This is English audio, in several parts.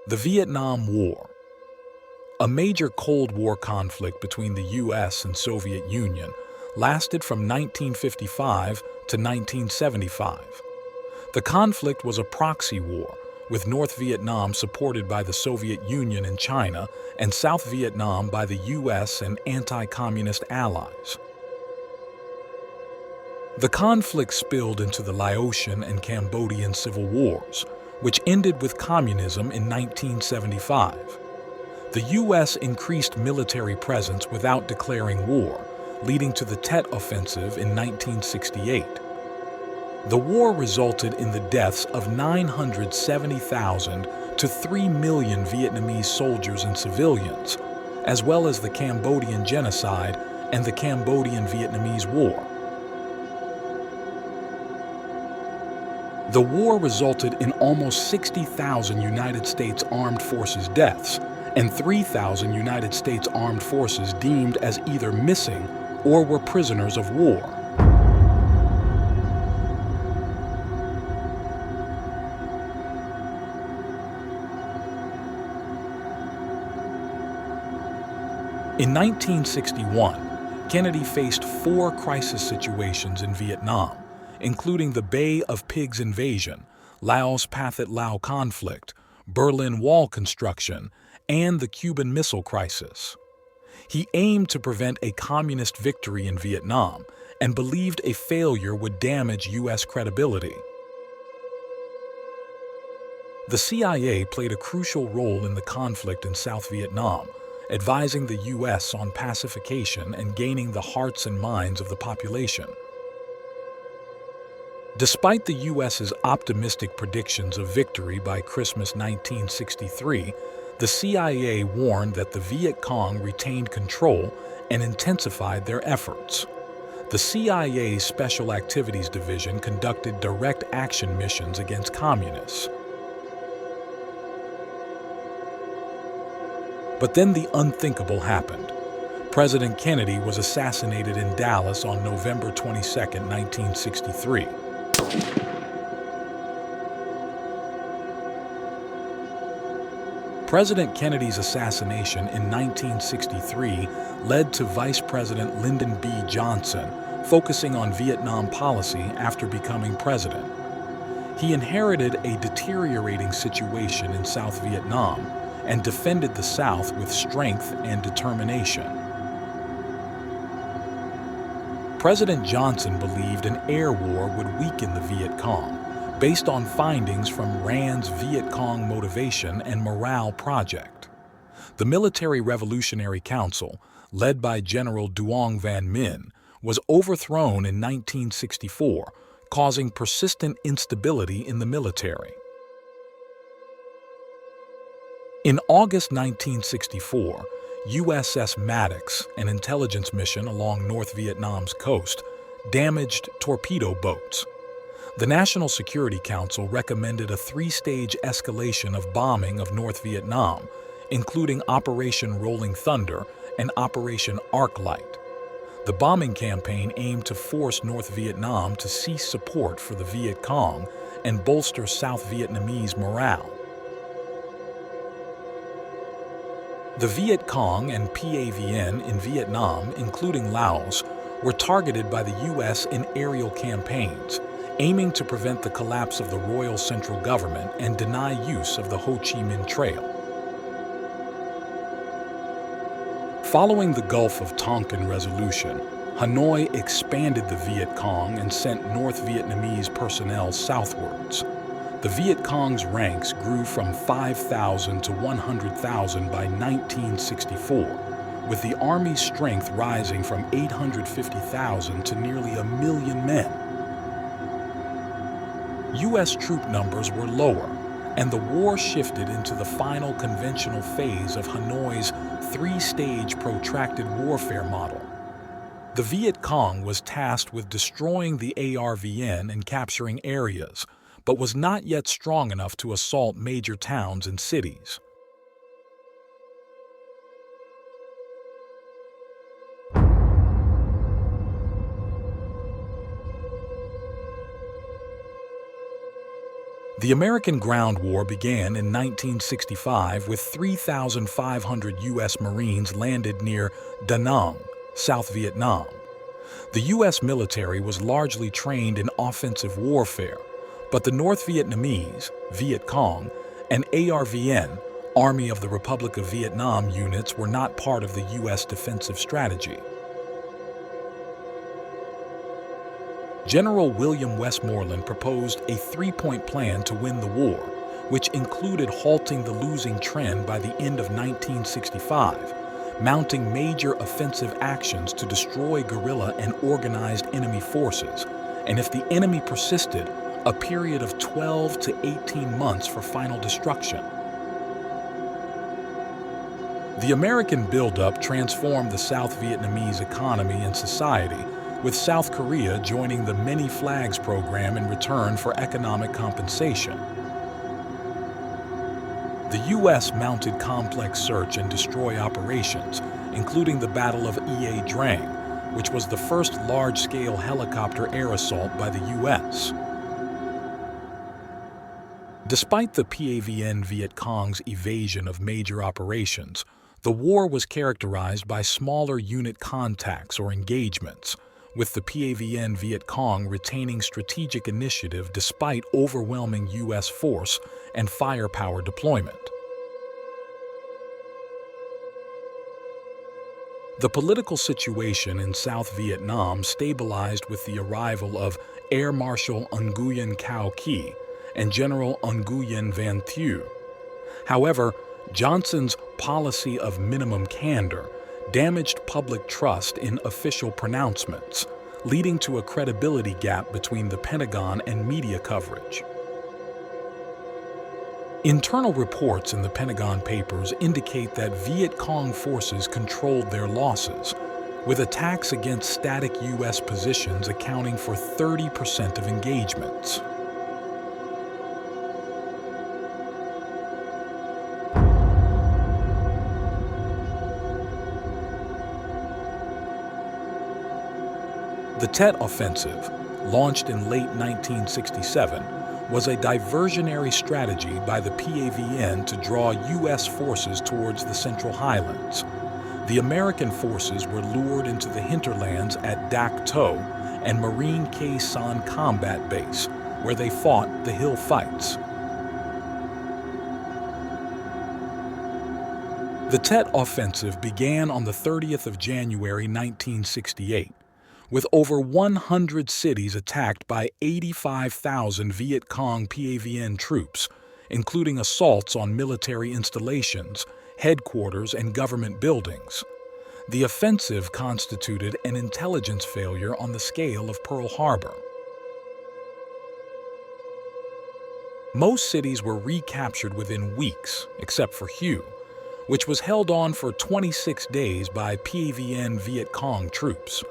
The Vietnam War. A major Cold War conflict between the U.S. and Soviet Union lasted from 1955 to 1975. The conflict was a proxy war, with North Vietnam supported by the Soviet Union and China, and South Vietnam by the U.S. and anti-communist allies. The conflict spilled into the Laotian and Cambodian civil wars, which ended with communism in 1975. The U.S. increased military presence without declaring war, leading to the Tet Offensive in 1968. The war resulted in the deaths of 970,000 to 3 million Vietnamese soldiers and civilians, as well as the Cambodian genocide and the Cambodian-Vietnamese War. The war resulted in almost 60,000 United States Armed Forces deaths and 3,000 United States Armed Forces deemed as either missing or were prisoners of war. In 1961, Kennedy faced 4 crisis situations in Vietnam, including the Bay of Pigs invasion, Laos Pathet Lao conflict, Berlin Wall construction, and the Cuban Missile Crisis. He aimed to prevent a communist victory in Vietnam and believed a failure would damage U.S. credibility. The CIA played a crucial role in the conflict in South Vietnam, advising the U.S. on pacification and gaining the hearts and minds of the population. Despite the U.S.'s optimistic predictions of victory by Christmas 1963, the CIA warned that the Viet Cong retained control and intensified their efforts. The CIA's Special Activities Division conducted direct action missions against communists. But then the unthinkable happened. President Kennedy was assassinated in Dallas on November 22, 1963. President Kennedy's assassination in 1963 led to Vice President Lyndon B. Johnson focusing on Vietnam policy after becoming president. He inherited a deteriorating situation in South Vietnam and defended the South with strength and determination. President Johnson believed an air war would weaken the Viet Cong, based on findings from Rand's Viet Cong Motivation and Morale Project. The Military Revolutionary Council, led by General Duong Van Minh, was overthrown in 1964, causing persistent instability in the military. In August 1964, USS Maddox, an intelligence mission along North Vietnam's coast, damaged torpedo boats. The National Security Council recommended a 3-stage escalation of bombing of North Vietnam, including Operation Rolling Thunder and Operation Arclight. The bombing campaign aimed to force North Vietnam to cease support for the Viet Cong and bolster South Vietnamese morale. The Viet Cong and PAVN in Vietnam, including Laos, were targeted by the U.S. in aerial campaigns, aiming to prevent the collapse of the Royal Central Government and deny use of the Ho Chi Minh Trail. Following the Gulf of Tonkin resolution, Hanoi expanded the Viet Cong and sent North Vietnamese personnel southwards. The Viet Cong's ranks grew from 5,000 to 100,000 by 1964, with the Army's strength rising from 850,000 to nearly 1 million men. U.S. troop numbers were lower, and the war shifted into the final conventional phase of Hanoi's 3-stage protracted warfare model. The Viet Cong was tasked with destroying the ARVN and capturing areas, but was not yet strong enough to assault major towns and cities. The American Ground War began in 1965 with 3,500 U.S. Marines landed near Da Nang, South Vietnam. The U.S. military was largely trained in offensive warfare, but the North Vietnamese, Viet Cong, and ARVN, Army of the Republic of Vietnam units were not part of the U.S. defensive strategy. General William Westmoreland proposed a three-point plan to win the war, which included halting the losing trend by the end of 1965, mounting major offensive actions to destroy guerrilla and organized enemy forces, and if the enemy persisted, a period of 12 to 18 months for final destruction. The American buildup transformed the South Vietnamese economy and society, with South Korea joining the Many Flags program in return for economic compensation. The U.S. mounted complex search and destroy operations, including the Battle of Ia Drang, which was the first large-scale helicopter air assault by the U.S. Despite the PAVN Viet Cong's evasion of major operations, the war was characterized by smaller unit contacts or engagements, with the PAVN Viet Cong retaining strategic initiative despite overwhelming U.S. force and firepower deployment. The political situation in South Vietnam stabilized with the arrival of Air Marshal Nguyen Cao Ky and General Nguyen Van Thieu. However, Johnson's policy of minimum candor damaged public trust in official pronouncements, leading to a credibility gap between the Pentagon and media coverage. Internal reports in the Pentagon Papers indicate that Viet Cong forces controlled their losses, with attacks against static U.S. positions accounting for 30% of engagements. The Tet Offensive, launched in late 1967, was a diversionary strategy by the PAVN to draw U.S. forces towards the Central Highlands. The American forces were lured into the hinterlands at Dak To and Marine Khe San Combat Base, where they fought the hill fights. The Tet Offensive began on the 30th of January 1968. With over 100 cities attacked by 85,000 Viet Cong PAVN troops, including assaults on military installations, headquarters, and government buildings. The offensive constituted an intelligence failure on the scale of Pearl Harbor. Most cities were recaptured within weeks, except for Hue, which was held on for 26 days by PAVN Viet Cong troops.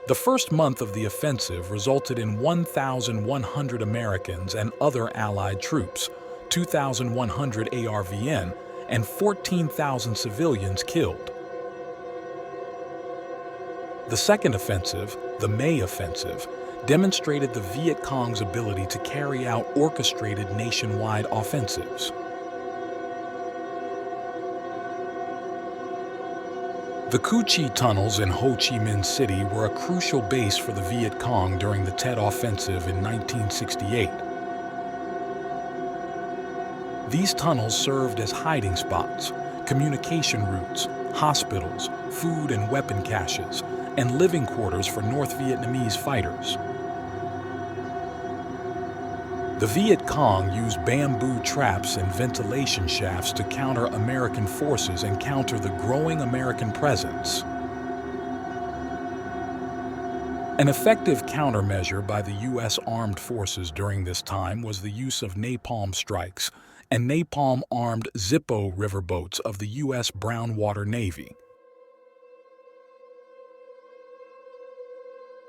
The first month of the offensive resulted in 1,100 Americans and other Allied troops, 2,100 ARVN, and 14,000 civilians killed. The second offensive, the May Offensive, demonstrated the Viet Cong's ability to carry out orchestrated nationwide offensives. The Cu Chi tunnels in Ho Chi Minh City were a crucial base for the Viet Cong during the Tet Offensive in 1968. These tunnels served as hiding spots, communication routes, hospitals, food and weapon caches, and living quarters for North Vietnamese fighters. The Viet Cong used bamboo traps and ventilation shafts to counter American forces and counter the growing American presence. An effective countermeasure by the U.S. armed forces during this time was the use of napalm strikes and napalm-armed Zippo riverboats of the U.S. Brown Water Navy.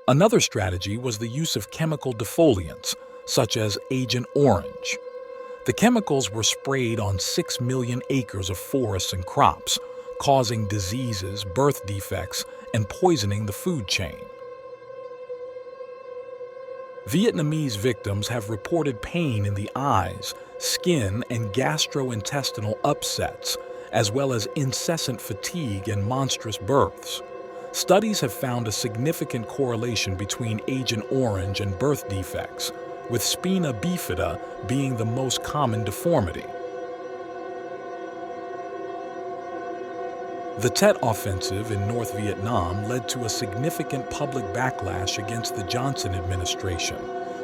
Another strategy was the use of chemical defoliants, such as Agent Orange. The chemicals were sprayed on 6 million acres of forests and crops, causing diseases, birth defects, and poisoning the food chain. Vietnamese victims have reported pain in the eyes, skin, and gastrointestinal upsets, as well as incessant fatigue and monstrous births. Studies have found a significant correlation between Agent Orange and birth defects, with spina bifida being the most common deformity. The Tet Offensive in North Vietnam led to a significant public backlash against the Johnson administration,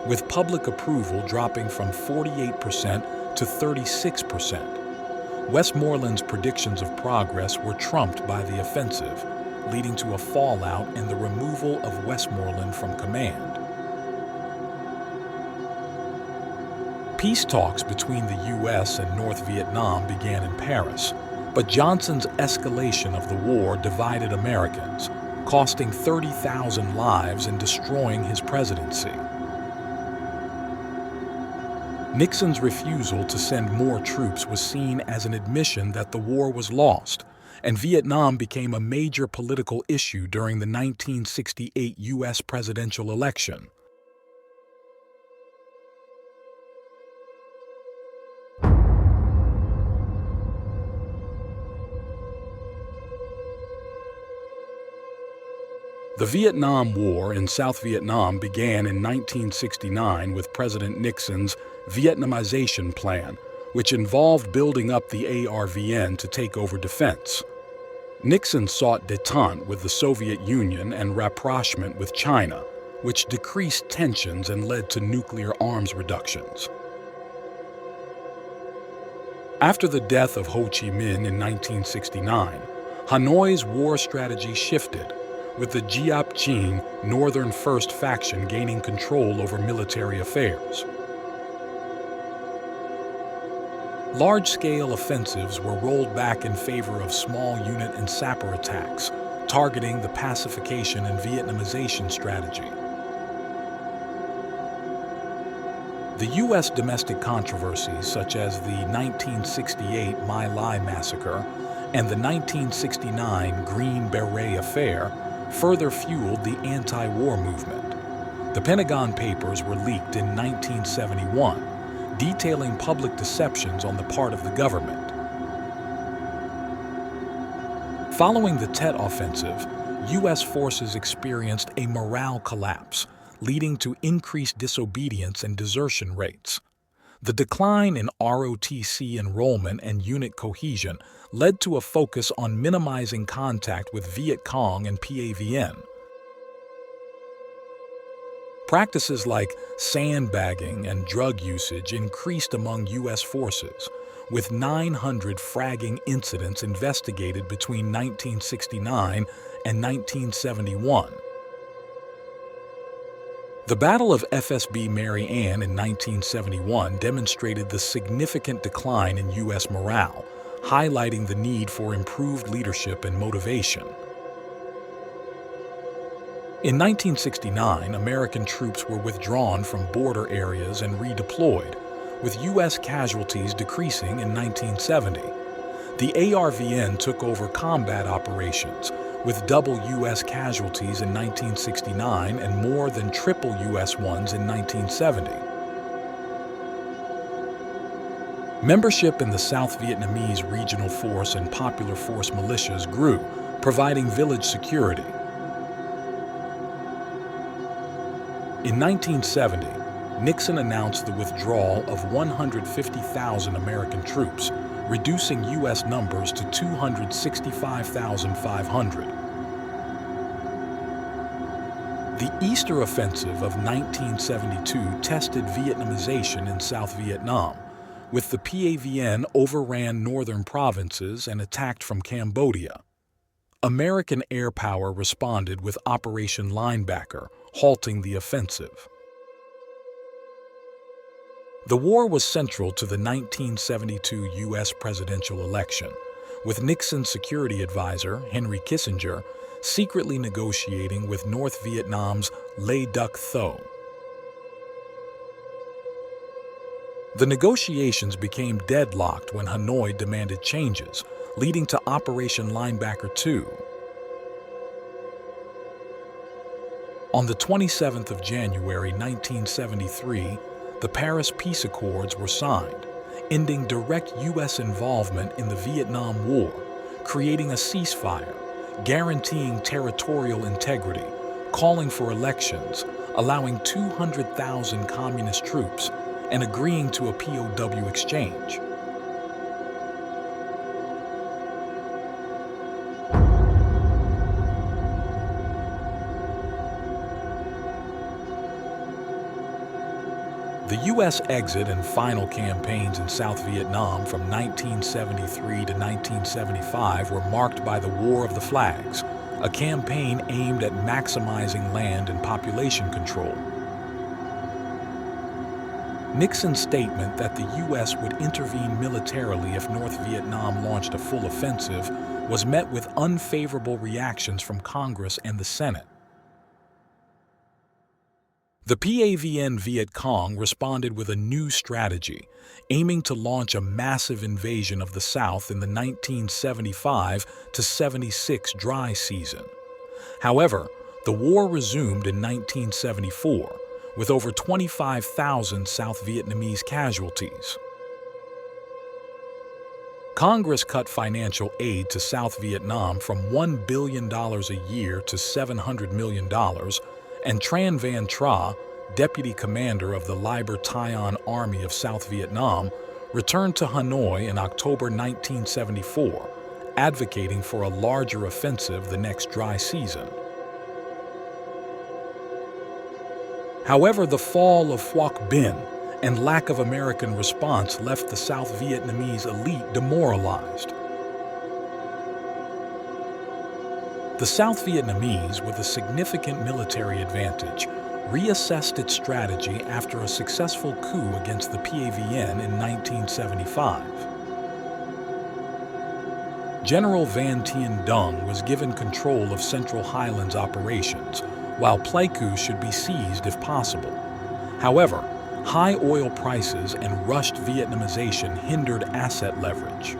with public approval dropping from 48% to 36%. Westmoreland's predictions of progress were trumped by the offensive, leading to a fallout and the removal of Westmoreland from command. Peace talks between the U.S. and North Vietnam began in Paris, but Johnson's escalation of the war divided Americans, costing 30,000 lives and destroying his presidency. Nixon's refusal to send more troops was seen as an admission that the war was lost, and Vietnam became a major political issue during the 1968 U.S. presidential election. The Vietnam War in South Vietnam began in 1969 with President Nixon's Vietnamization plan, which involved building up the ARVN to take over defense. Nixon sought détente with the Soviet Union and rapprochement with China, which decreased tensions and led to nuclear arms reductions. After the death of Ho Chi Minh in 1969, Hanoi's war strategy shifted, with the Giap Ching Northern First faction gaining control over military affairs. Large-scale offensives were rolled back in favor of small unit and sapper attacks, targeting the pacification and Vietnamization strategy. The U.S. domestic controversies, such as the 1968 My Lai massacre and the 1969 Green Beret affair, further fueled the anti-war movement. The Pentagon Papers were leaked in 1971, detailing public deceptions on the part of the government. Following the Tet Offensive, U.S. forces experienced a morale collapse, leading to increased disobedience and desertion rates. The decline in ROTC enrollment and unit cohesion led to a focus on minimizing contact with Viet Cong and PAVN. Practices like sandbagging and drug usage increased among U.S. forces, with 900 fragging incidents investigated between 1969 and 1971. The Battle of FSB Mary Ann in 1971 demonstrated the significant decline in U.S. morale, highlighting the need for improved leadership and motivation. In 1969, American troops were withdrawn from border areas and redeployed, with U.S. casualties decreasing in 1970. The ARVN took over combat operations, with double U.S. casualties in 1969 and more than triple U.S. ones in 1970. Membership in the South Vietnamese Regional Force and Popular Force militias grew, providing village security. In 1970, Nixon announced the withdrawal of 150,000 American troops, reducing U.S. numbers to 265,500. The Easter Offensive of 1972 tested Vietnamization in South Vietnam, with the PAVN overran northern provinces and attacked from Cambodia. American air power responded with Operation Linebacker, halting the offensive. The war was central to the 1972 U.S. presidential election, with Nixon's security advisor, Henry Kissinger, secretly negotiating with North Vietnam's Le Duc Tho. The negotiations became deadlocked when Hanoi demanded changes, leading to Operation Linebacker II. On the 27th of January 1973, the Paris Peace Accords were signed, ending direct U.S. involvement in the Vietnam War, creating a ceasefire, guaranteeing territorial integrity, calling for elections, allowing 200,000 communist troops, and agreeing to a POW exchange. The U.S. exit and final campaigns in South Vietnam from 1973 to 1975 were marked by the War of the Flags, a campaign aimed at maximizing land and population control. Nixon's statement that the U.S. would intervene militarily if North Vietnam launched a full offensive was met with unfavorable reactions from Congress and the Senate. The PAVN Viet Cong responded with a new strategy, aiming to launch a massive invasion of the South in the 1975-76 dry season. However, the war resumed in 1974, with over 25,000 South Vietnamese casualties. Congress cut financial aid to South Vietnam from $1 billion a year to $700 million, and Tran Van Tra, deputy commander of the Liber Tyon Army of South Vietnam, returned to Hanoi in October 1974, advocating for a larger offensive the next dry season. However, the fall of Phuoc Binh and lack of American response left the South Vietnamese elite demoralized. The South Vietnamese, with a significant military advantage, reassessed its strategy after a successful coup against the PAVN in 1975. General Van Tien Dung was given control of Central Highlands operations, while Pleiku should be seized if possible. However, high oil prices and rushed Vietnamization hindered asset leverage.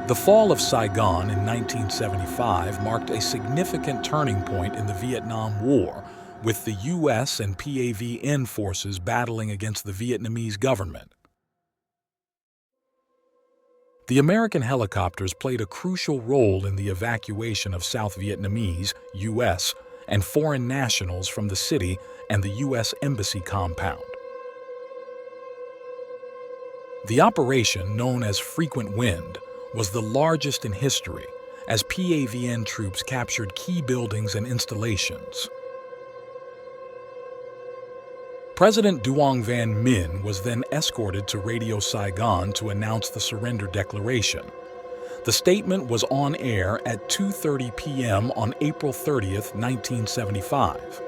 The fall of Saigon in 1975 marked a significant turning point in the Vietnam War, with the U.S. and PAVN forces battling against the Vietnamese government. The American helicopters played a crucial role in the evacuation of South Vietnamese, U.S., and foreign nationals from the city and the U.S. Embassy compound. The operation, known as Frequent Wind, was the largest in history, as PAVN troops captured key buildings and installations. President Duong Van Minh was then escorted to Radio Saigon to announce the surrender declaration. The statement was on air at 2:30 p.m. on April 30th, 1975.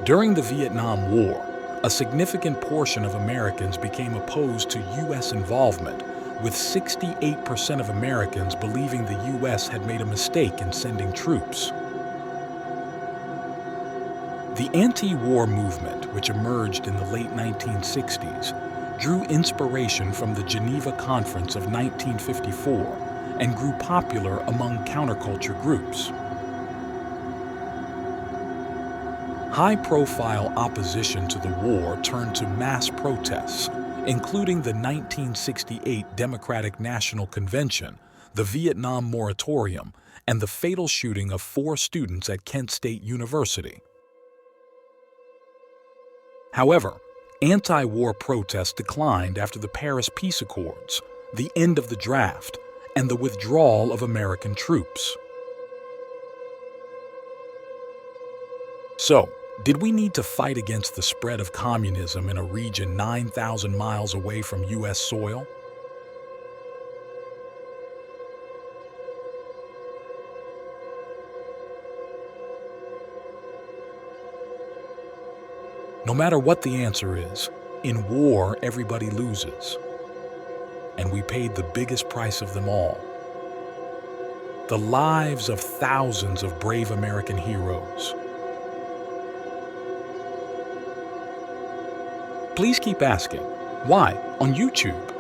During the Vietnam War, a significant portion of Americans became opposed to U.S. involvement, with 68% of Americans believing the U.S. had made a mistake in sending troops. The anti-war movement, which emerged in the late 1960s, drew inspiration from the Geneva Conference of 1954 and grew popular among counterculture groups. High-profile opposition to the war turned to mass protests, including the 1968 Democratic National Convention, the Vietnam Moratorium, and the fatal shooting of 4 students at Kent State University. However, anti-war protests declined after the Paris Peace Accords, the end of the draft, and the withdrawal of American troops. So, did we need to fight against the spread of communism in a region 9,000 miles away from U.S. soil? No matter what the answer is, in war everybody loses. And we paid the biggest price of them all. the lives of thousands of brave American heroes. Please keep asking. Why? On YouTube.